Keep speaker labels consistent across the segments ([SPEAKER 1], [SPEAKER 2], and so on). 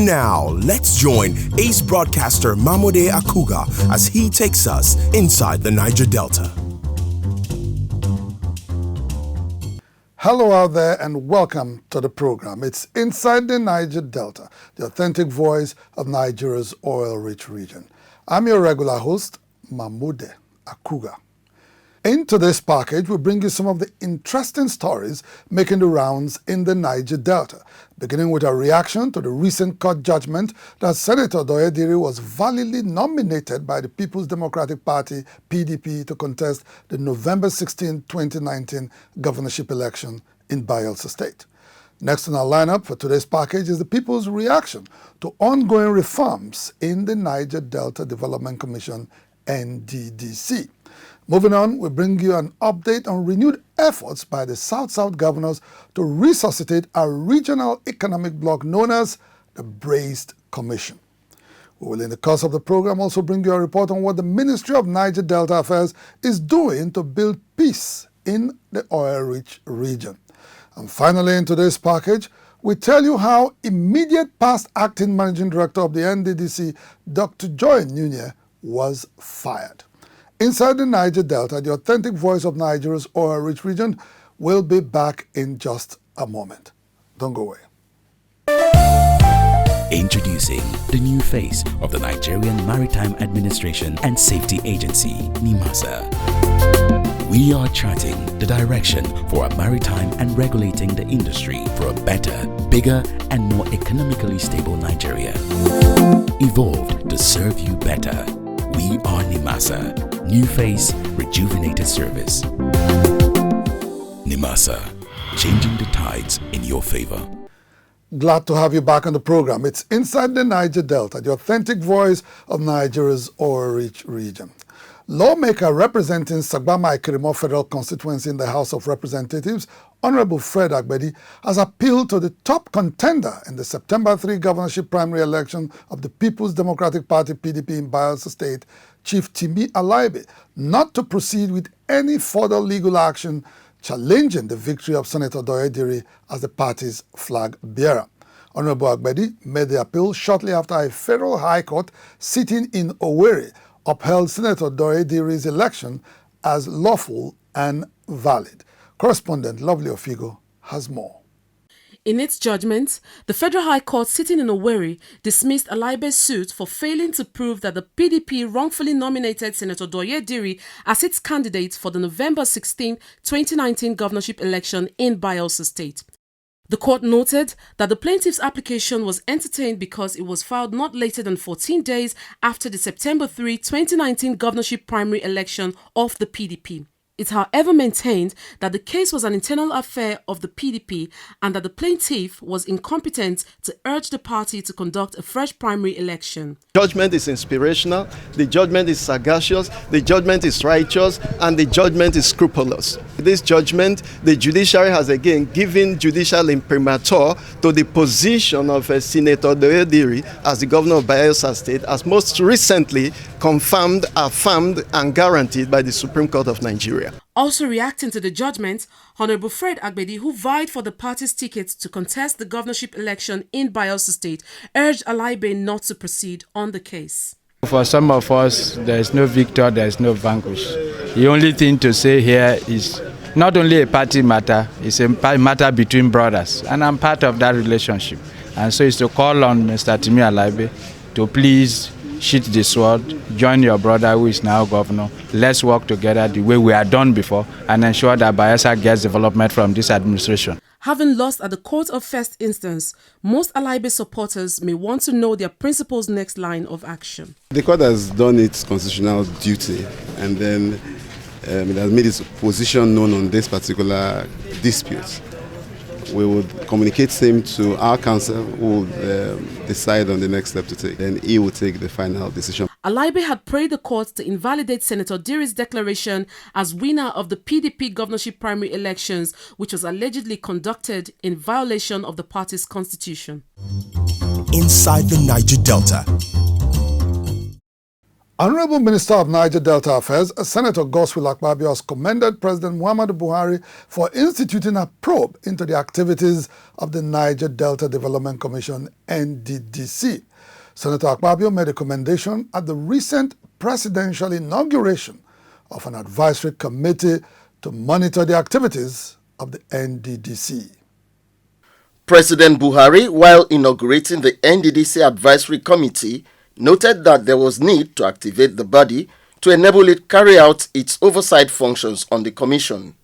[SPEAKER 1] And now, let's join ace broadcaster Mamode Akugha as he takes us inside the Niger Delta.
[SPEAKER 2] Hello out there and welcome to the program. It's Inside the Niger Delta, the authentic voice of Nigeria's oil-rich region. I'm your regular host, Mamode Akugha. In today's package, we bring you some of the interesting stories making the rounds in the Niger Delta, beginning with a reaction to the recent court judgment that Senator Doyediri was validly nominated by the People's Democratic Party, PDP, to contest the November 16, 2019 governorship election in Bayelsa State. Next on our lineup for today's package is the people's reaction to ongoing reforms in the Niger Delta Development Commission, NDDC. Moving on, we bring you an update on renewed efforts by the South-South governors to resuscitate a regional economic bloc known as the Braced Commission. We will, in the course of the program, also bring you a report on what the Ministry of Niger Delta Affairs is doing to build peace in the oil-rich region. And finally, in today's package, we tell you how immediate past acting managing director of the NDDC, Dr. Joy NUNIEH, was fired. Inside the Niger Delta, the authentic voice of Nigeria's oil-rich region, will be back in just a moment. Don't go away.
[SPEAKER 3] Introducing the new face of the Nigerian Maritime Administration and Safety Agency, NIMASA. We are charting the direction for a maritime and regulating the industry for a better, bigger, and more economically stable Nigeria. Evolved to serve you better. We are NIMASA. New face, rejuvenated service. NIMASA, changing the tides in your favor.
[SPEAKER 2] Glad to have you back on the program. It's Inside the Niger Delta, the authentic voice of Nigeria's oil-rich region. Lawmaker representing Sagbama Ikirimo Federal Constituency in the House of Representatives, Honorable Fred AGBEDI, has appealed to the top contender in the September 3 governorship primary election of the People's Democratic Party, PDP, in Bayelsa State, Chief Timi ALAIBE, not to proceed with any further legal action challenging the victory of Senator Doyediri as the party's flag bearer. Honorable AGBEDI made the appeal shortly after a federal high court sitting in Owerri upheld Senator Doyediri's election as lawful and valid. Correspondent Lovely Ofigo has more.
[SPEAKER 4] In its judgment, the Federal High Court sitting in Owerri dismissed ALAIBE's suit for failing to prove that the PDP wrongfully nominated Senator Doyediri as its candidate for the November 16, 2019 governorship election in Bayelsa State. The court noted that the plaintiff's application was entertained because it was filed not later than 14 days after the September 3, 2019 governorship primary election of the PDP. It, however, maintained that the case was an internal affair of the PDP and that the plaintiff was incompetent to urge the party to conduct a fresh primary election.
[SPEAKER 5] Judgment is inspirational, the judgment is sagacious, the judgment is righteous, and the judgment is scrupulous. This judgment, the judiciary has again given judicial imprimatur to the position of Senator Doyediri as the governor of Bayelsa State, as most recently confirmed, affirmed, and guaranteed by the Supreme Court of Nigeria.
[SPEAKER 4] Also reacting to the judgment, Honorable Fred AGBEDI, who vied for the party's ticket to contest the governorship election in Bayelsa State, urged ALAIBE not to proceed on the case.
[SPEAKER 6] For some of us, there is no victor, there is no vanquish. The only thing to say here is not only a party matter, it's a matter between brothers, and I'm part of that relationship. And so it's to call on Mr. Timi ALAIBE to please sheath the sword, join your brother who is now governor. Let's work together the way we have done before and ensure that Bayelsa gets development from this administration.
[SPEAKER 4] Having lost at the court of first instance, most ALAIBE supporters may want to know their principal's next line of action.
[SPEAKER 7] The court has done its constitutional duty and then it has made its position known on this particular dispute. We would communicate same to our counsel who will decide on the next step to take. Then he will take the final decision.
[SPEAKER 4] ALAIBE had prayed the court to invalidate Senator Diri's declaration as winner of the PDP governorship primary elections, which was allegedly conducted in violation of the party's constitution.
[SPEAKER 1] Inside the Niger Delta.
[SPEAKER 2] Honorable Minister of Niger Delta Affairs, Senator Godswill Akpabio, has commended President Muhammadu Buhari for instituting a probe into the activities of the Niger Delta Development Commission, NDDC. Senator Akpabio made a commendation at the recent presidential inauguration of an advisory committee to monitor the activities of the NDDC.
[SPEAKER 8] President Buhari, while inaugurating the NDDC Advisory Committee, noted that there was need to activate the body to enable it carry out its oversight functions on the commission.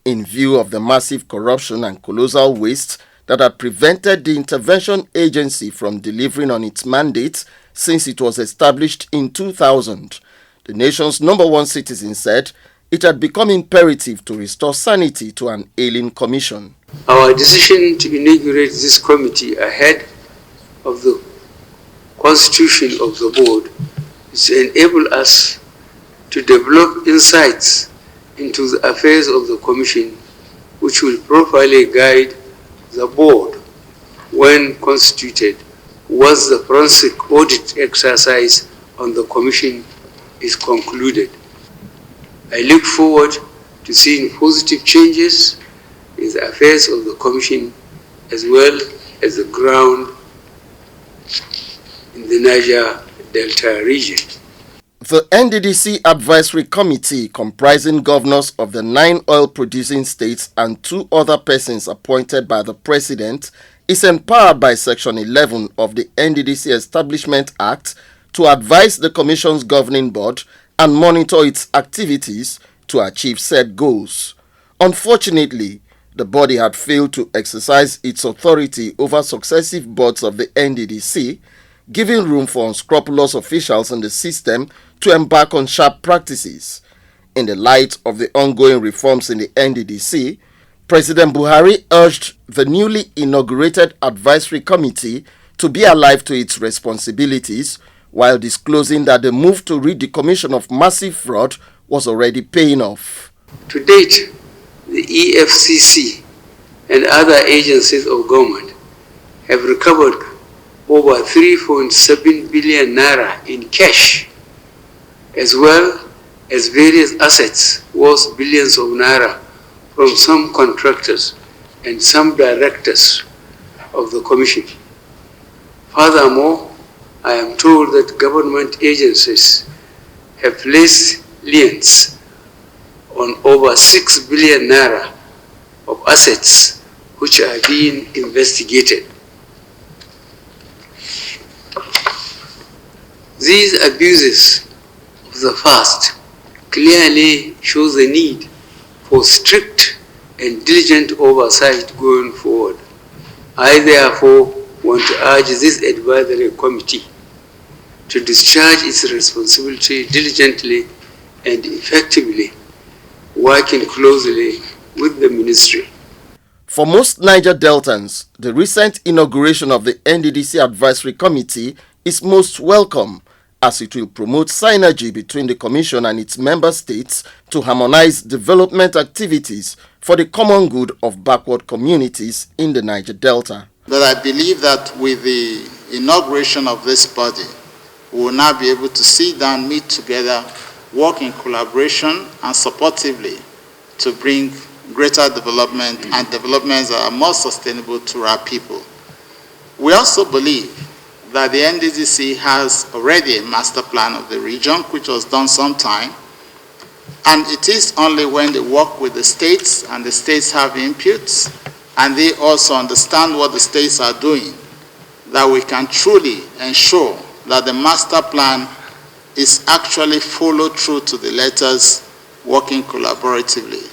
[SPEAKER 8] In view of the massive corruption and colossal waste that had prevented the intervention agency from delivering on its mandate since it was established in 2000, the nation's #1 citizen said it had become imperative to restore sanity to an ailing commission.
[SPEAKER 9] Our decision to inaugurate this committee ahead of the constitution of the board is to enable us to develop insights into the affairs of the commission, which will properly guide the board when constituted once the forensic audit exercise on the commission is concluded. I look forward to seeing positive changes in the affairs of the commission as well as the ground in the Niger Delta region.
[SPEAKER 8] The NDDC Advisory Committee, comprising governors of the 9 oil-producing states and 2 other persons appointed by the President, is empowered by Section 11 of the NDDC Establishment Act to advise the Commission's governing board and monitor its activities to achieve said goals. Unfortunately, the body had failed to exercise its authority over successive boards of the NDDC, giving room for unscrupulous officials in the system to embark on sharp practices. In the light of the ongoing reforms in the NDDC, President Buhari urged the newly inaugurated advisory committee to be alive to its responsibilities, while disclosing that the move to rid the commission of massive fraud was already paying off.
[SPEAKER 9] To date, the EFCC and other agencies of government have recovered over 3.7 billion naira in cash, as well as various assets worth billions of naira from some contractors and some directors of the commission. Furthermore, I am told that government agencies have placed liens on over 6 billion naira of assets which are being investigated. These abuses of the past clearly show the need for strict and diligent oversight going forward. I therefore want to urge this advisory committee to discharge its responsibility diligently and effectively, working closely with the ministry.
[SPEAKER 8] For most Niger Deltans, the recent inauguration of the NDDC Advisory Committee is most welcome, as it will promote synergy between the Commission and its member states to harmonize development activities for the common good of backward communities in the Niger Delta.
[SPEAKER 10] But I believe that with the inauguration of this body, we will now be able to sit down, meet together, work in collaboration and supportively to bring greater development and developments that are more sustainable to our people. We also believe that the NDDC has already a master plan of the region, which was done sometime, and it is only when they work with the states and the states have inputs and they also understand what the states are doing that we can truly ensure that the master plan is actually followed through to the letters, working collaboratively.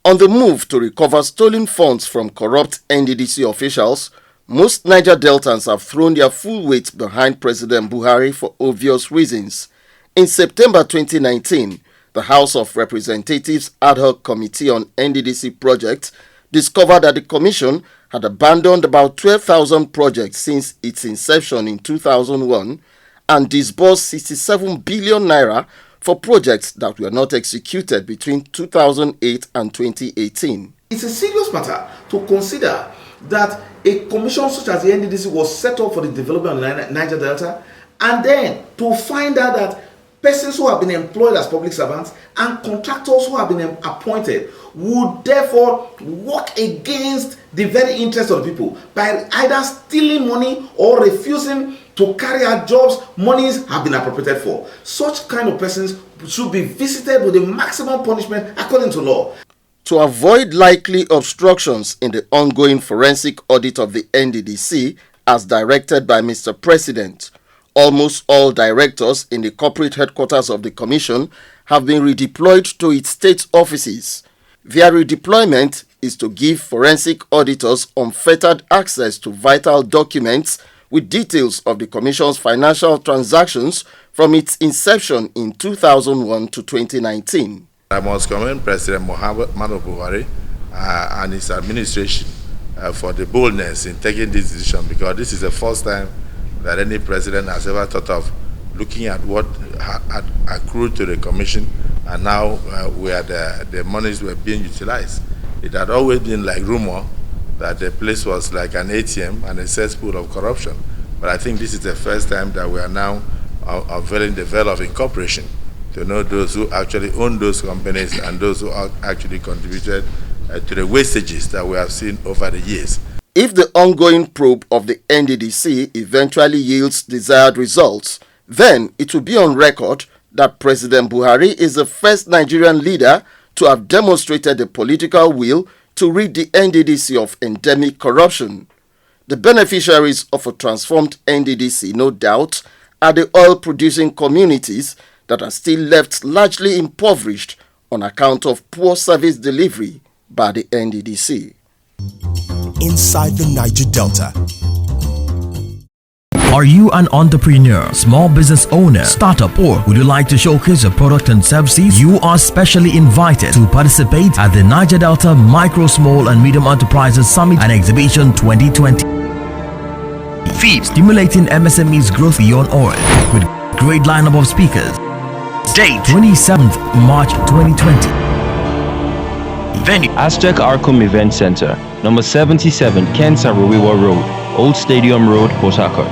[SPEAKER 8] On the move to recover stolen funds from corrupt NDDC officials, most Niger Deltans have thrown their full weight behind President Buhari for obvious reasons. In September 2019, the House of Representatives Ad Hoc Committee on NDDC projects discovered that the Commission had abandoned about 12,000 projects since its inception in 2001 and disbursed 67 billion naira for projects that were not executed between 2008 and 2018.
[SPEAKER 11] It's a serious matter to consider that a commission such as the NDDC was set up for the development of the Niger Delta, and then to find out that persons who have been employed as public servants and contractors who have been appointed would therefore work against the very interest of the people by either stealing money or refusing to carry out jobs monies have been appropriated for. Such kind of persons should be visited with the maximum punishment according to law.
[SPEAKER 8] To avoid likely obstructions in the ongoing forensic audit of the NDDC, as directed by Mr. President, almost all directors in the corporate headquarters of the Commission have been redeployed to its state offices. Their redeployment is to give forensic auditors unfettered access to vital documents with details of the Commission's financial transactions from its inception in 2001 to 2019.
[SPEAKER 12] I must commend President Muhammadu Buhari and his administration for the boldness in taking this decision, because this is the first time that any president has ever thought of looking at what had accrued to the Commission and now where the monies were being utilized. It had always been like rumor that the place was like an ATM and a cesspool of corruption. But I think this is the first time that we are now unveiling the veil of incorporation to know those who actually own those companies and those who actually contributed to the wastages that we have seen over the years.
[SPEAKER 8] If the ongoing probe of the NDDC eventually yields desired results, then it will be on record that President Buhari is the first Nigerian leader to have demonstrated the political will to rid the NDDC of endemic corruption. The beneficiaries of a transformed NDDC, no doubt, are the oil-producing communities that are still left largely impoverished on account of poor service delivery by the NDDC.
[SPEAKER 1] Inside the Niger Delta.
[SPEAKER 13] Are you an entrepreneur, small business owner, startup, or would you like to showcase your product and services? You are specially invited to participate at the Niger Delta Micro, Small and Medium Enterprises Summit and Exhibition 2020. Feed stimulating MSME's growth beyond oil with great lineup of speakers. Date 27th March 2020. Venue
[SPEAKER 14] Aztec Arcom Event Center, number 77 Kensarowiwa Road, Old Stadium Road, Port Harcourt.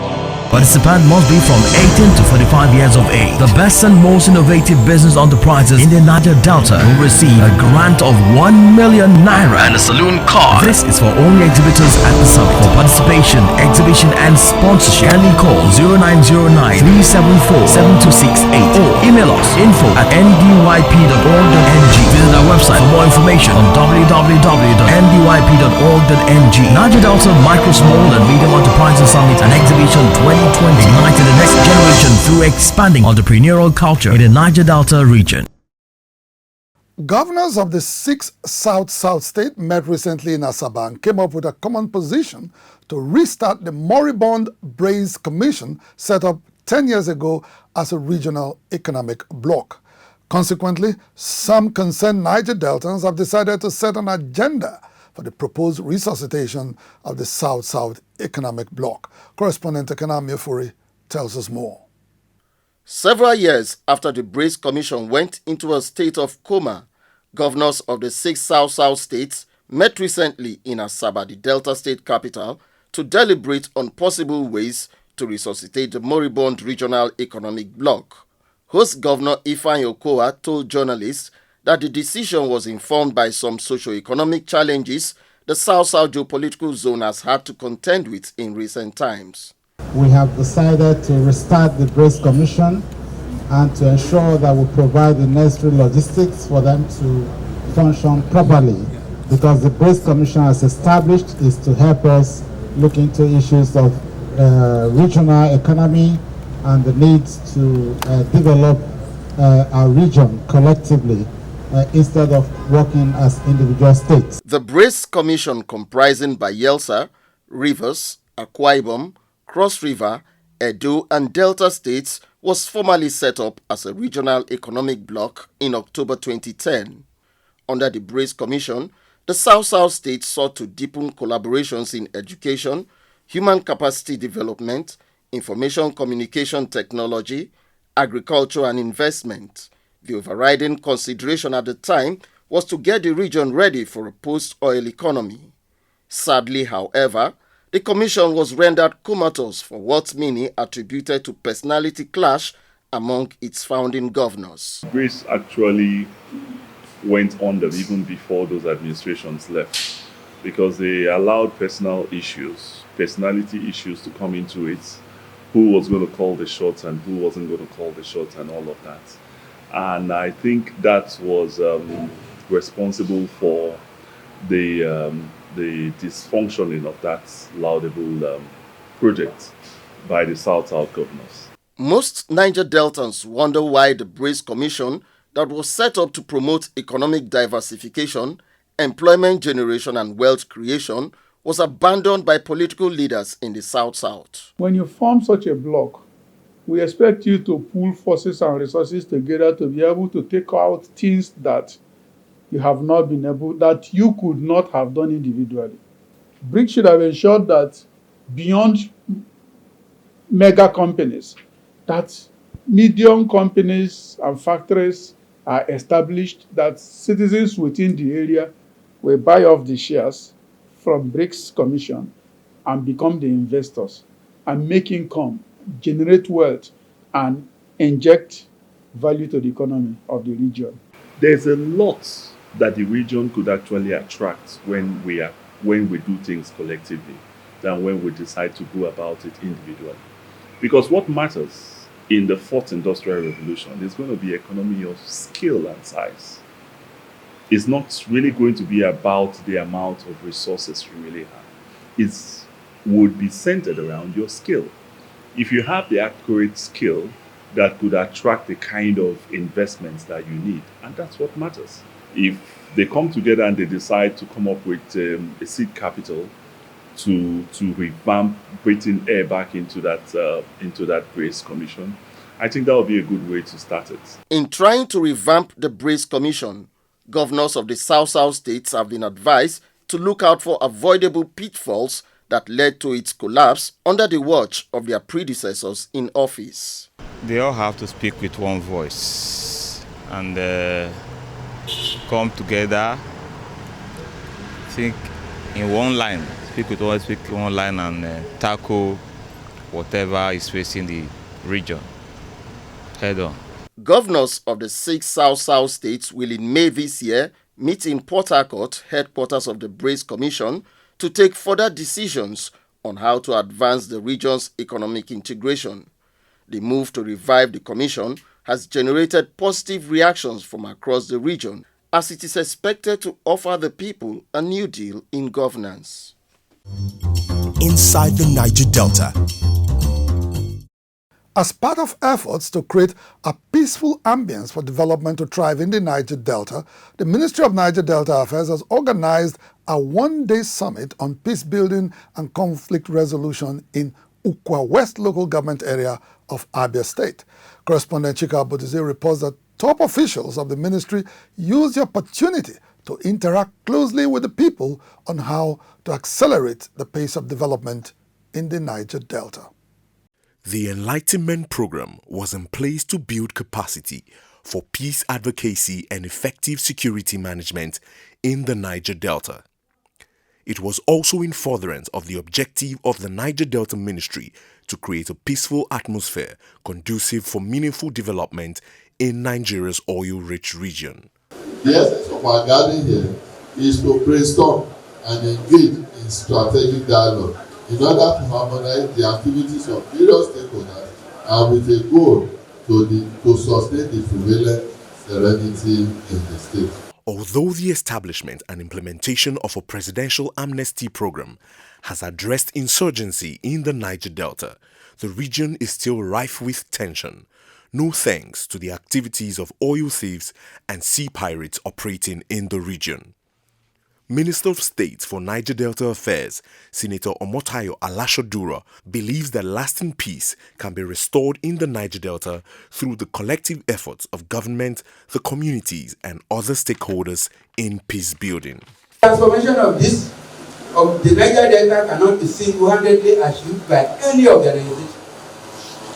[SPEAKER 13] Participant must be from 18 to 45 years of age. The best and most innovative business enterprises in the Niger Delta will receive a grant of 1 million naira and a saloon car. This is for only exhibitors at the summit. For participation, exhibition and sponsorship, kindly call 0909-374-7268 or email us info@ndyp.org.ng. Visit our website for more information on www.ndyp.org.ng. Niger Delta Micro, Small and Medium Enterprises Summit and Exhibition 2020, igniting the next generation through expanding entrepreneurial culture in the Niger Delta region.
[SPEAKER 2] Governors of the 6 South-South states met recently in Asaba and came up with a common position to restart the moribund BUHARI'S Commission set up 10 years ago as a regional economic bloc. Consequently, some concerned Niger Deltans have decided to set an agenda for the proposed resuscitation of the South-South Economic Bloc. Correspondent Ekanami Ofori tells us more.
[SPEAKER 8] Several years after the BUHARI'S Commission went into a state of coma, governors of the 6 South-South states met recently in Asaba, the Delta State capital, to deliberate on possible ways to resuscitate the moribund regional economic bloc. Host Governor Ifeanyi Okowa told journalists that the decision was informed by some socio-economic challenges the South-South geopolitical zone has had to contend with in recent times.
[SPEAKER 15] We have decided to restart the BUHARI'S Commission and to ensure that we provide the necessary logistics for them to function properly, because the BUHARI'S Commission, as established, is to help us look into issues of regional economy and the needs to develop our region collectively, instead of working as individual states.
[SPEAKER 8] The BUHARI'S Commission, comprising BAYELSA, Rivers, Akwa Ibom, Cross River, Edo and Delta states, was formally set up as a regional economic bloc in October 2010. Under the BUHARI'S Commission, the South-South states sought to deepen collaborations in education, human capacity development, information communication technology, agriculture and investment. The overriding consideration at the time was to get the region ready for a post-oil economy. Sadly, however, the Commission was rendered comatose for what many attributed to personality clash among its founding governors.
[SPEAKER 16] BUHARI'S actually went under even before those administrations left because they allowed personality issues to come into it. Who was going to call the shots and who wasn't going to call the shots and all of that. And I think that was responsible for the dysfunctioning of that laudable project by the South-South governors.
[SPEAKER 8] Most Niger Deltans wonder why the BUHARI'S Commission that was set up to promote economic diversification, employment generation and wealth creation was abandoned by political leaders in the South-South.
[SPEAKER 17] When you form such a bloc, we expect you to pool forces and resources together to be able to take out things that you have not been able, that you could not have done individually. BRICS should have ensured that beyond mega companies, that medium companies and factories are established, that citizens within the area will buy off the shares from BRICS Commission and become the investors and make income, generate wealth, and inject value to the economy of the region.
[SPEAKER 16] There's a lot that the region could actually attract when we do things collectively than when we decide to go about it individually. Because what matters in the fourth industrial revolution is going to be economy of scale and size. It's not really going to be about the amount of resources you really have. It would be centered around your skill. If you have the accurate skill, that could attract the kind of investments that you need, and that's what matters. If they come together and they decide to come up with a seed capital to revamp breathing air back into that BUHARI'S Commission, I think that would be a good way to start it.
[SPEAKER 8] In trying to revamp the BUHARI'S Commission, governors of the South-South states have been advised to look out for avoidable pitfalls that led to its collapse under the watch of their predecessors in office.
[SPEAKER 18] They all have to speak with one voice and come together, think in one line, speak in one line and tackle whatever is facing the region head on.
[SPEAKER 8] Governors of the 6 South-South states will in May this year meet in Port Harcourt, headquarters of the BUHARI'S Commission, to take further decisions on how to advance the region's economic integration. The move to revive the commission has generated positive reactions from across the region, as it is expected to offer the people a new deal in governance.
[SPEAKER 1] Inside the Niger Delta.
[SPEAKER 2] As part of efforts to create a peaceful ambience for development to thrive in the Niger Delta, the Ministry of Niger Delta Affairs has organized a one-day summit on peace building and conflict resolution in Akugha West local government area of ABIA State. Correspondent Chika Botize reports that top officials of the ministry used the opportunity to interact closely with the people on how to accelerate the pace of development in the Niger Delta.
[SPEAKER 1] The Enlightenment Program was in place to build capacity for peace advocacy and effective security management in the Niger Delta. It was also in furtherance of the objective of the Niger Delta Ministry to create a peaceful atmosphere conducive for meaningful development in Nigeria's oil-rich region.
[SPEAKER 19] The essence of our gathering here is to brainstorm and engage in strategic dialogue in order to harmonize the activities of various stakeholders and with a goal to sustain the prevalent serenity in the state.
[SPEAKER 1] Although the establishment and implementation of a presidential amnesty program has addressed insurgency in the Niger Delta, the region is still rife with tension, no thanks to the activities of oil thieves and sea pirates operating in the region. Minister of State for Niger Delta Affairs, Senator Omotayo Alashodura, believes that lasting peace can be restored in the Niger Delta through the collective efforts of government, the communities, and other stakeholders in peace building.
[SPEAKER 20] Transformation of the Niger Delta cannot be single-handedly achieved by any organization,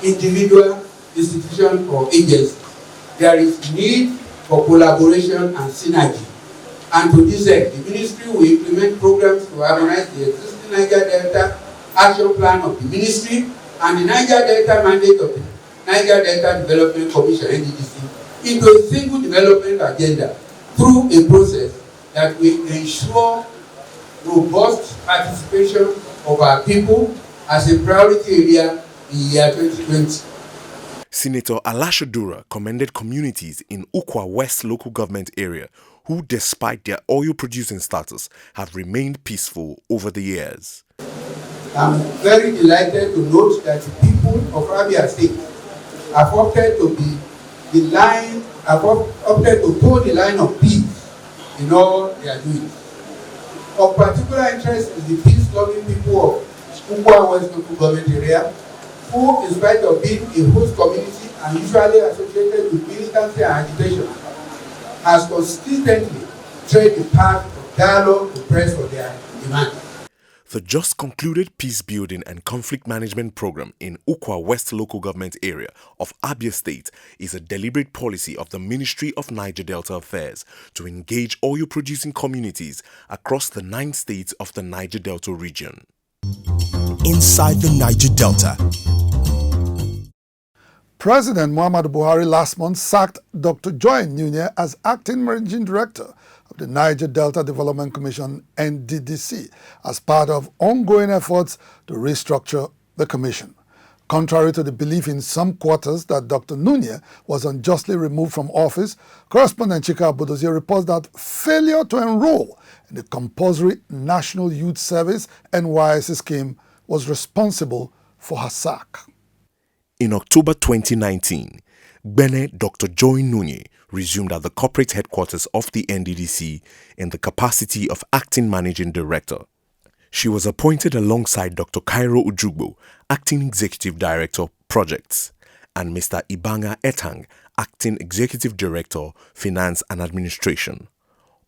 [SPEAKER 20] individual, institution, or agency. There is need for collaboration and synergy. And to this end, the ministry will implement programs to harmonize the existing Niger Delta action plan of the ministry and the Niger Delta mandate of the Niger Delta Development Commission, NDDC, into a single development agenda through a process that will ensure robust participation of our people as a priority area in year 2020.
[SPEAKER 1] Senator Alasha Dura commended communities in Ukwa West local government area who, despite their oil-producing status, have remained peaceful over the years.
[SPEAKER 20] I'm very delighted to note that the people of ABIA State have opted to toe the line of peace in all they are doing. Of particular interest is the peace-loving people of Ukwa West local government area, who, in spite of being a host community and usually associated with militancy and agitation, has consistently tread the path of dialogue to press for their demands.
[SPEAKER 1] The just concluded peace building and conflict management program in Ukwa West local government area of Abia State is a deliberate policy of the Ministry of Niger Delta Affairs to engage oil-producing communities across the 9 states of the Niger Delta region.
[SPEAKER 21] Inside the Niger Delta.
[SPEAKER 2] President Muhammadu Buhari last month sacked Dr. Joy NUNIEH as acting managing director of the Niger Delta Development Commission, NDDC, as part of ongoing efforts to restructure the commission. Contrary to the belief in some quarters that Dr. NUNIEH was unjustly removed from office, correspondent Chika Abudozie reports that failure to enroll in the compulsory National Youth Service NYSC scheme was responsible for her sack.
[SPEAKER 1] In October 2019, Gbene Dr. Joy NUNIEH resumed at the corporate headquarters of the NDDC in the capacity of acting managing director. She was appointed alongside Dr. Cairo Ujugbo, acting executive director, projects, and Mr. Ibanga Etang, acting executive director, finance and administration.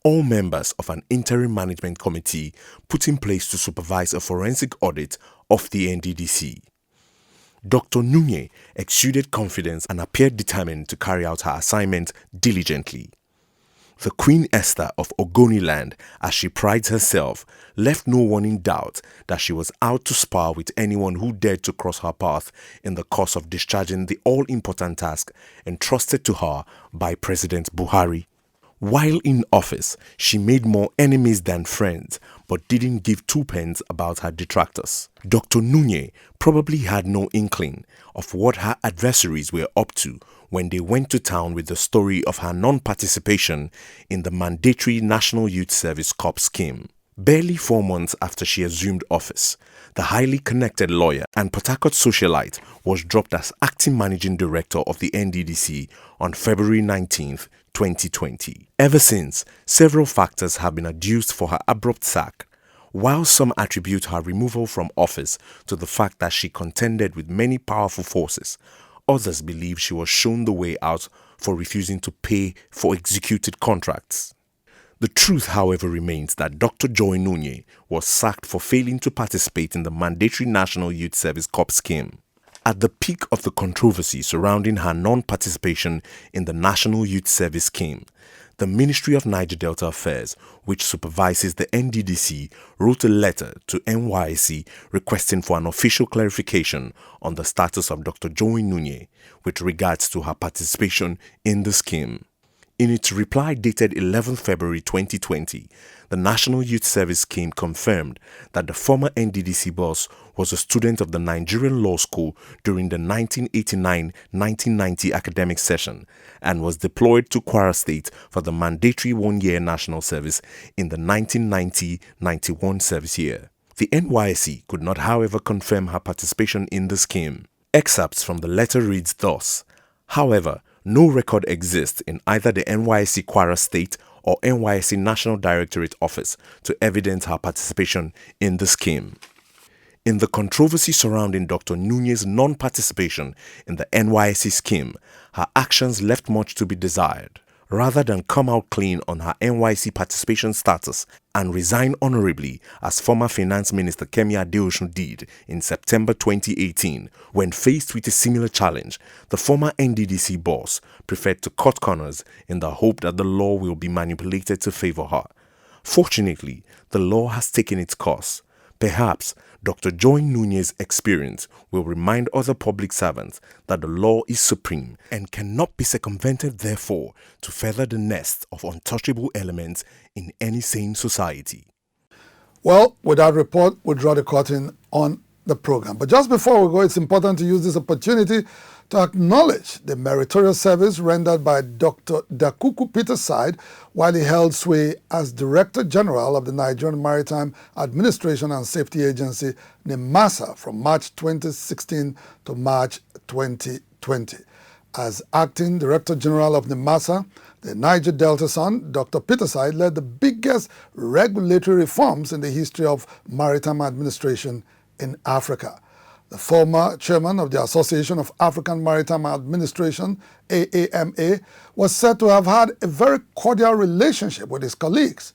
[SPEAKER 1] All members of an interim management committee put in place to supervise a forensic audit of the NDDC. Dr. NUNIEH exuded confidence and appeared determined to carry out her assignment diligently. The Queen Esther of Ogoniland, as she prides herself, left no one in doubt that she was out to spar with anyone who dared to cross her path in the course of discharging the all-important task entrusted to her by President Buhari. While in office, she made more enemies than friends, but didn't give 2 pence about her detractors. Dr. NUNIEH probably had no inkling of what her adversaries were up to when they went to town with the story of her non-participation in the mandatory National Youth Service Corps scheme. Barely 4 months after she assumed office, the highly connected lawyer and Port Harcourt socialite was dropped as acting managing director of the NDDC on February 19th, 2020. Ever since, several factors have been adduced for her abrupt sack. While some attribute her removal from office to the fact that she contended with many powerful forces, others believe she was shown the way out for refusing to pay for executed contracts. The truth, however, remains that Dr. Joy NUNIEH was sacked for failing to participate in the mandatory National Youth Service Corps scheme. At the peak of the controversy surrounding her non-participation in the National Youth Service scheme, the Ministry of Niger Delta Affairs, which supervises the NDDC, wrote a letter to NYSC requesting for an official clarification on the status of Dr. Joy NUNIEH with regards to her participation in the scheme. In its reply dated 11 February 2020, the National Youth Service Scheme confirmed that the former NDDC boss was a student of the Nigerian Law School during the 1989-1990 academic session and was deployed to Kwara State for the mandatory 1-year national service in the 1990-91 service year. The NYSC could not, however, confirm her participation in the scheme. Excerpts from the letter reads thus: however, no record exists in either the NYSC Kwara State or NYSC National Directorate Office to evidence her participation in the scheme. In the controversy surrounding Dr. NUNIEH's non-participation in the NYSC scheme, her actions left much to be desired. Rather than come out clean on her NYSC participation status and resign honorably as former Finance Minister Kemi Adeosun did in September 2018 when faced with a similar challenge, the former NDDC boss preferred to cut corners in the hope that the law will be manipulated to favor her. Fortunately, the law has taken its course. Perhaps Dr. Joy NUNIEH's experience will remind other public servants that the law is supreme and cannot be circumvented, therefore, to further the nest of untouchable elements in any sane society.
[SPEAKER 2] Well, with that report, we draw the curtain on the program. But just before we go, it's important to use this opportunity to acknowledge the meritorious service rendered by Dr. Dakuku Peterside while he held sway as Director General of the Nigerian Maritime Administration and Safety Agency, NIMASA, from March 2016 to March 2020. As Acting Director General of NIMASA, the Niger Delta son, Dr. Peterside, led the biggest regulatory reforms in the history of maritime administration in Africa. The former chairman of the Association of African Maritime Administration, AAMA, was said to have had a very cordial relationship with his colleagues.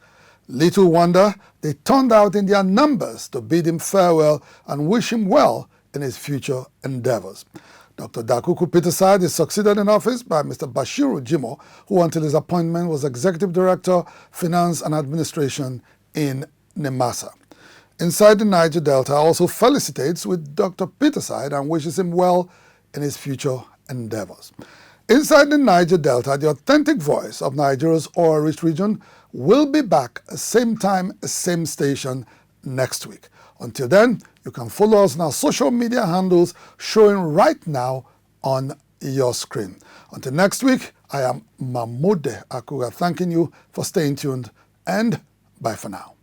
[SPEAKER 2] Little wonder they turned out in their numbers to bid him farewell and wish him well in his future endeavors. Dr. Dakuku Peterside is succeeded in office by Mr. Bashiru Jimo, who until his appointment was Executive Director, Finance and Administration in NIMASA. Inside the Niger Delta also felicitates with Dr. Peterside and wishes him well in his future endeavors. Inside the Niger Delta, the authentic voice of Nigeria's oil-rich region will be back same time, same station next week. Until then, you can follow us on our social media handles showing right now on your screen. Until next week, I am Mamode Akugha thanking you for staying tuned, and bye for now.